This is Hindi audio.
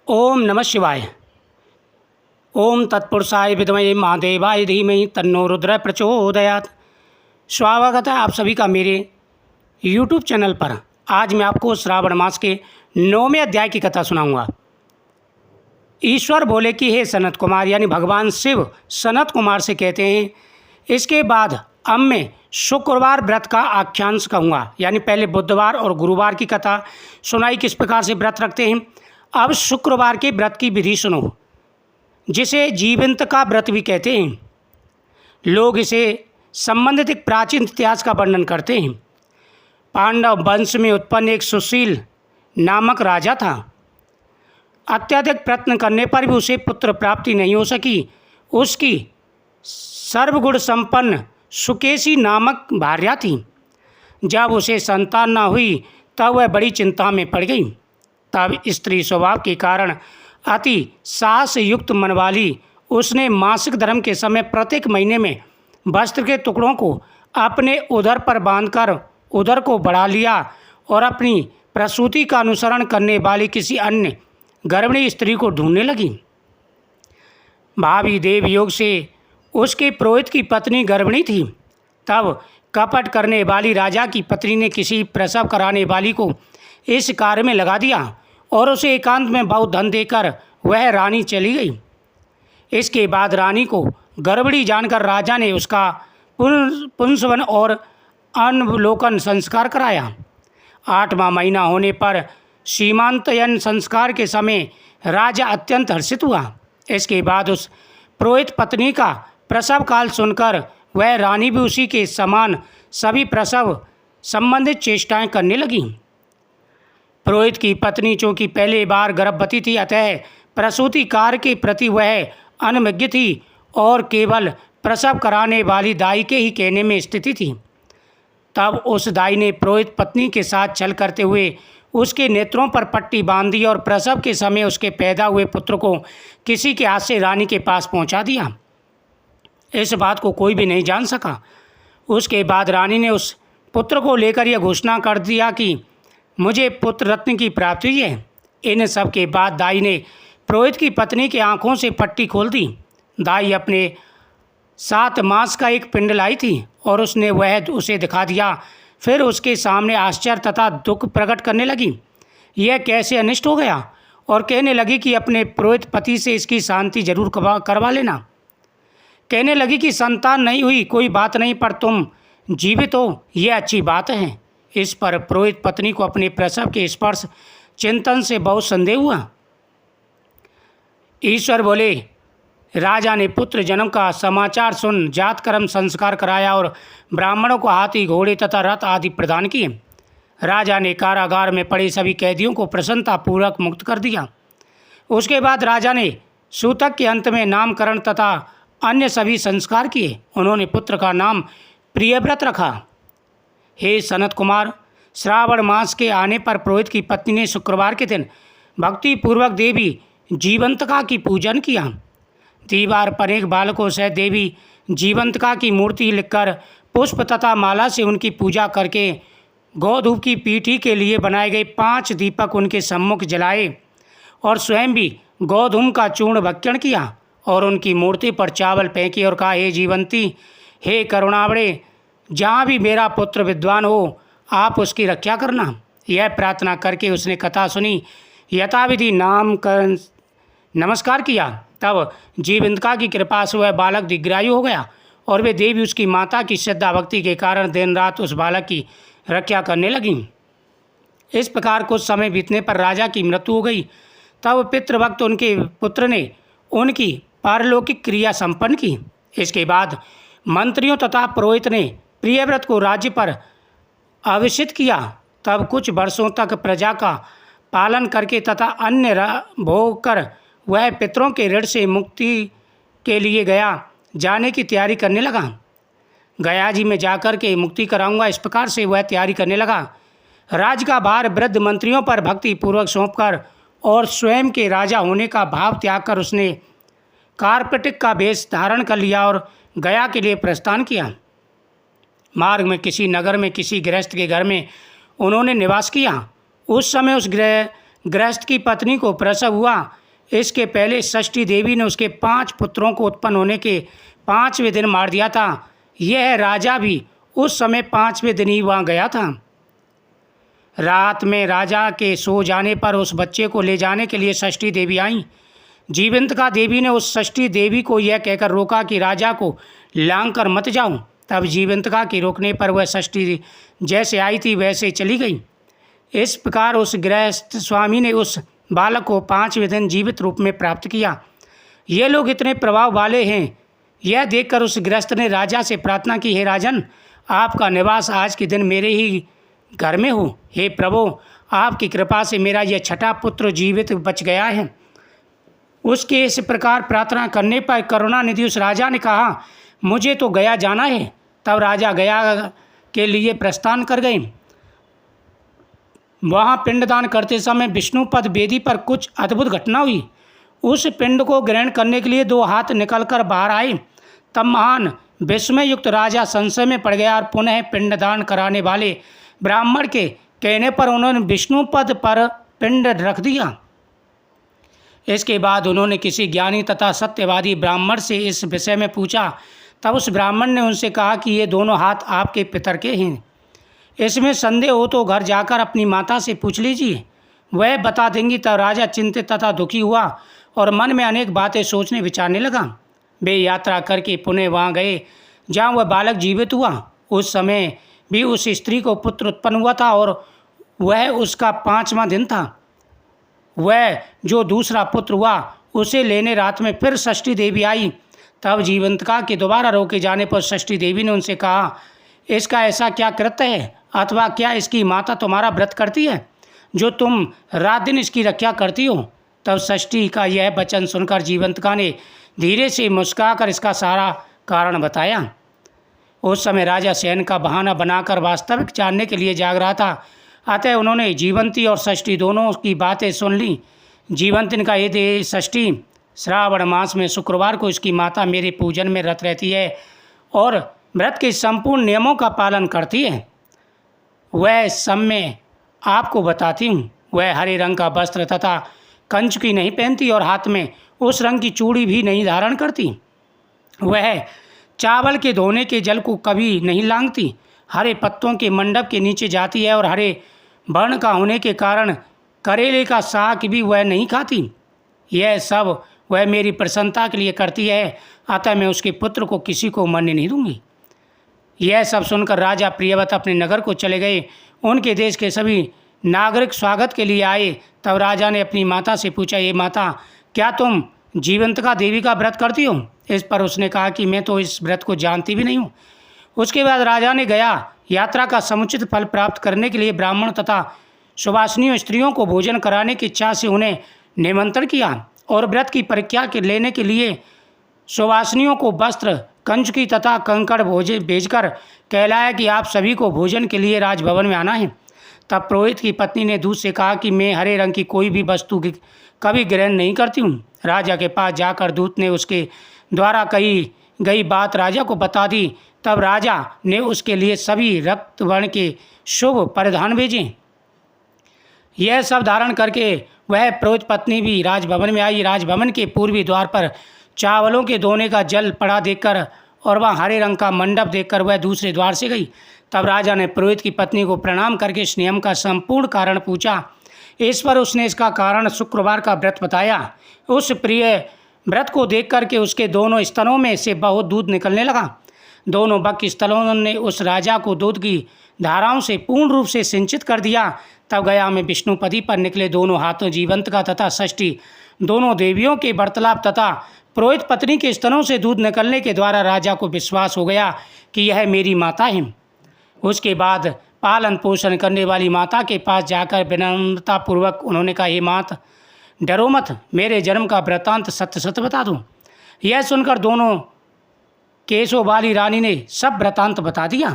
ओम नमः शिवाय। ओम तत्पुरुषाय विद्महे महादेवाय धीमहि तन्नो रुद्र प्रचोदयात्। स्वागत है आप सभी का मेरे YouTube चैनल पर। आज मैं आपको श्रावण मास के 9वें अध्याय की कथा सुनाऊंगा। ईश्वर बोले कि हे सनत कुमार, यानी भगवान शिव सनत कुमार से कहते हैं, इसके बाद अब मैं शुक्रवार व्रत का आख्यांश कहूँगा। यानी पहले बुधवार और गुरुवार की कथा सुनाई, किस प्रकार से व्रत रखते हैं। अब शुक्रवार के व्रत की विधि सुनो, जिसे जीवंत का व्रत भी कहते हैं। लोग इसे संबंधित एक प्राचीन इतिहास का वर्णन करते हैं। पांडव वंश में उत्पन्न एक सुशील नामक राजा था। अत्यधिक प्रयत्न करने पर भी उसे पुत्र प्राप्ति नहीं हो सकी। उसकी सर्वगुण संपन्न सुकेशी नामक भार्या थी। जब उसे संतान न हुई तब वह बड़ी चिंता में पड़ गई। तब स्त्री स्वभाव के कारण अति साहस युक्त मन वाली उसने मासिक धर्म के समय प्रत्येक महीने में वस्त्र के टुकड़ों को अपने उदर पर बांधकर उदर को बढ़ा लिया और अपनी प्रसूति का अनुसरण करने वाली किसी अन्य गर्भिणी स्त्री को ढूंढने लगी। भावी देव योग से उसके पुरोहित की पत्नी गर्भिणी थी। तब कपट करने वाली राजा की पत्नी ने किसी प्रसव कराने वाली को इस कार्य में लगा दिया और उसे एकांत में बहुत धन देकर वह रानी चली गई। इसके बाद रानी को गर्भिणी जानकर राजा ने उसका पुंसवन और अनवलोकन संस्कार कराया। 8वां महीना होने पर सीमांतयन संस्कार के समय राजा अत्यंत हर्षित हुआ। इसके बाद उस पुरोहित पत्नी का प्रसव काल सुनकर वह रानी भी उसी के समान सभी प्रसव संबंधित चेष्टाएं करने लगी। पुरोहित की पत्नी चूँकि पहली बार गर्भवती थी, अतः प्रसूति कार्य के प्रति वह अनभिज्ञ थी और केवल प्रसव कराने वाली दाई के ही कहने में स्थिति थी। तब उस दाई ने पुरोहित पत्नी के साथ छल करते हुए उसके नेत्रों पर पट्टी बांध दी और प्रसव के समय उसके पैदा हुए पुत्र को किसी के हाथ से रानी के पास पहुंचा दिया। इस बात को कोई भी नहीं जान सका। उसके बाद रानी ने उस पुत्र को लेकर यह घोषणा कर दिया कि मुझे पुत्र रत्न की प्राप्ति है। इन सब के बाद दाई ने पुरोहित की पत्नी की आंखों से पट्टी खोल दी। दाई अपने 7 मास का एक पिंड लाई थी और उसने वह उसे दिखा दिया। फिर उसके सामने आश्चर्य तथा दुख प्रकट करने लगी। यह कैसे अनिष्ट हो गया और कहने लगी कि अपने पुरोहित पति से इसकी शांति जरूर करवा लेना। कहने लगी कि संतान नहीं हुई कोई बात नहीं, पर तुम जीवित हो यह अच्छी बात है। इस पर पुरोहित पत्नी को अपने प्रसव के स्पर्श चिंतन से बहुत संदेह हुआ। ईश्वर बोले, राजा ने पुत्र जन्म का समाचार सुन जात कर्म संस्कार कराया और ब्राह्मणों को हाथी घोड़े तथा रथ आदि प्रदान किए। राजा ने कारागार में पड़े सभी कैदियों को प्रसन्नतापूर्वक मुक्त कर दिया। उसके बाद राजा ने सूतक के अंत में नामकरण तथा अन्य सभी संस्कार किए। उन्होंने पुत्र का नाम प्रियव्रत रखा। हे सनत कुमार, श्रावण मास के आने पर पुरोहित की पत्नी ने शुक्रवार के दिन भक्तिपूर्वक देवी जीवंतिका की पूजन किया। दीवार पर एक बालकों सहित देवी जीवंतिका की मूर्ति लिखकर पुष्प तथा माला से उनकी पूजा करके गौधूप की पीठी के लिए बनाए गए 5 दीपक उनके सम्मुख जलाए और स्वयं भी गौधूम का चूर्ण भक्षण किया और उनकी मूर्ति पर चावल फेंके और कहा, हे जीवंती, हे करुणावड़े, जहाँ भी मेरा पुत्र विद्वान हो आप उसकी रक्षा करना। यह प्रार्थना करके उसने कथा सुनी, यथाविधि नाम कर नमस्कार किया। तब जीवंतिका की कृपा से वह बालक दीर्घायु हो गया और वे देवी उसकी माता की श्रद्धा भक्ति के कारण दिन रात उस बालक की रक्षा करने लगी। इस प्रकार कुछ समय बीतने पर राजा की मृत्यु हो गई। तब पितृभक्त उनके पुत्र ने उनकी पारलौकिक क्रिया संपन्न की। इसके बाद मंत्रियों तथा पुरोहित ने प्रियव्रत को राज्य पर अभिषिक्त किया। तब कुछ वर्षों तक प्रजा का पालन करके तथा अन्य भोग कर वह पितरों के ऋण से मुक्ति के लिए गया जाने की तैयारी करने लगा। गया जी में जाकर के मुक्ति कराऊंगा, इस प्रकार से वह तैयारी करने लगा। राज्य का भार वृद्ध मंत्रियों पर भक्तिपूर्वक सौंपकर और स्वयं के राजा होने का भाव त्याग कर उसने कार्पेटिक का वेश धारण कर लिया और गया के लिए प्रस्थान किया। मार्ग में किसी नगर में किसी गृहस्थ के घर में उन्होंने निवास किया। उस समय उस गृहस्थ की पत्नी को प्रसव हुआ। इसके पहले षष्ठी देवी ने उसके 5 पुत्रों को उत्पन्न होने के 5वें दिन मार दिया था। यह राजा भी उस समय 5वें दिन ही वहाँ गया था। रात में राजा के सो जाने पर उस बच्चे को ले जाने के लिए षष्ठी देवी आईं। जीवंतिका देवी ने उस षष्ठी देवी को यह कहकर रोका कि राजा को लांग कर मत जाओ। तब जीवंतिका के रोकने पर वह षष्ठी जैसे आई थी वैसे चली गई। इस प्रकार उस गृहस्थ स्वामी ने उस बालक को 5वें दिन जीवित रूप में प्राप्त किया। ये लोग इतने प्रभाव वाले हैं, यह देखकर उस गृहस्थ ने राजा से प्रार्थना की, हे राजन, आपका निवास आज के दिन मेरे ही घर में हो। हे प्रभु, आपकी कृपा से मेरा यह छठा पुत्र जीवित बच गया है। उसके इस प्रकार प्रार्थना करने पर करुणानिधि उस राजा ने कहा, मुझे तो गया जाना है। तब राजा गया के लिए प्रस्थान कर गए। वहाँ पिंडदान करते समय विष्णुपद वेदी पर कुछ अद्भुत घटना हुई। उस पिंड को ग्रहण करने के लिए 2 हाथ निकलकर बाहर आए। तब महान विस्मय युक्त राजा संशय में पड़ गया और पुनः पिंडदान कराने वाले ब्राह्मण के कहने पर उन्होंने विष्णुपद पर पिंड रख दिया। इसके बाद उन्होंने किसी ज्ञानी तथा सत्यवादी ब्राह्मण से इस विषय में पूछा। तब उस ब्राह्मण ने उनसे कहा कि ये दोनों हाथ आपके पितर के हैं। इसमें संदेह हो तो घर जाकर अपनी माता से पूछ लीजिए, वह बता देंगी। तब राजा चिंतित तथा दुखी हुआ और मन में अनेक बातें सोचने विचारने लगा। वे यात्रा करके पुनः वहाँ गए जहाँ वह बालक जीवित हुआ। उस समय भी उस स्त्री को पुत्र उत्पन्न हुआ था और वह उसका 5वां दिन था। वह जो दूसरा पुत्र हुआ उसे लेने रात में फिर षष्ठी देवी आई। तब जीवंतिका के दोबारा रोके जाने पर षष्ठी देवी ने उनसे कहा, इसका ऐसा क्या कृत्य है, अथवा क्या इसकी माता तुम्हारा व्रत करती है जो तुम रात दिन इसकी रक्षा करती हो। तब षष्ठी का यह वचन सुनकर जीवंतिका ने धीरे से मुस्कुराकर इसका सारा कारण बताया। उस समय राजा शयन का बहाना बनाकर वास्तविक जानने के लिए जाग रहा था। अतः उन्होंने जीवंती और षष्ठी दोनों की बातें सुन ली। जीवंती का ये दे षष्ठी श्रावण मास में शुक्रवार को इसकी माता मेरे पूजन में रत रहती है और व्रत के संपूर्ण नियमों का पालन करती है। वह सब मैं आपको बताती हूँ। वह हरे रंग का वस्त्र तथा कंचुकी नहीं पहनती और हाथ में उस रंग की चूड़ी भी नहीं धारण करती। वह चावल के धोने के जल को कभी नहीं लांघती। हरे पत्तों के मंडप के नीचे जाती है और हरे वर्ण का होने के कारण करेले का साग भी वह नहीं खाती। यह सब वह मेरी प्रसन्नता के लिए करती है, अतः मैं उसके पुत्र को किसी को मरने नहीं दूंगी। यह सब सुनकर राजा प्रियव्रत अपने नगर को चले गए। उनके देश के सभी नागरिक स्वागत के लिए आए। तब राजा ने अपनी माता से पूछा, ये माता, क्या तुम जीवंतिका देवी का व्रत करती हो? इस पर उसने कहा कि मैं तो इस व्रत को जानती भी नहीं हूँ। उसके बाद राजा ने गया यात्रा का समुचित फल प्राप्त करने के लिए ब्राह्मण तथा सुवासिनी स्त्रियों को भोजन कराने की इच्छा से उन्हें निमंत्रण किया और व्रत की परीक्षा के लेने के लिए सुवासिनियों को वस्त्र, कंचुकी तथा कंकड़ भेजकर कहलाया कि आप सभी को भोजन के लिए राजभवन में आना है। तब पुरोहित की पत्नी ने दूत से कहा कि मैं हरे रंग की कोई भी वस्तु कभी ग्रहण नहीं करती हूँ। राजा के पास जाकर दूत ने उसके द्वारा कही गई बात राजा को बता दी। तब राजा ने उसके लिए सभी रक्त वर्ण के शुभ परिधान भेजे। यह सब धारण करके वह पुरोहित पत्नी भी राजभवन में आई। राजभवन के पूर्वी द्वार पर चावलों के धोने का जल पड़ा देखकर और वह हरे रंग का मंडप देखकर वह दूसरे द्वार से गई। तब राजा ने पुरोहित की पत्नी को प्रणाम करके इस नियम का संपूर्ण कारण पूछा। इस पर उसने इसका कारण शुक्रवार का व्रत बताया। उस प्रिय व्रत को देख करके उसके दोनों स्तनों में से बहुत दूध निकलने लगा। दोनों बक स्तनों ने उस राजा को दूध की धाराओं से पूर्ण रूप से सिंचित कर दिया। तब गया में विष्णुपदी पर निकले दोनों हाथों जीवंतिका तथा षष्ठी दोनों देवियों के वार्तालाप तथा पुरोहित पत्नी के स्तनों से दूध निकलने के द्वारा राजा को विश्वास हो गया कि यह मेरी माता है। उसके बाद पालन पोषण करने वाली माता के पास जाकर विनम्रतापूर्वक उन्होंने कहा, हे मात, डरो मत, मेरे जन्म का वृत्तांत सत्य सत्य बता दूँ। यह सुनकर दोनों केशों वाली रानी ने सब वृत्तांत बता दिया।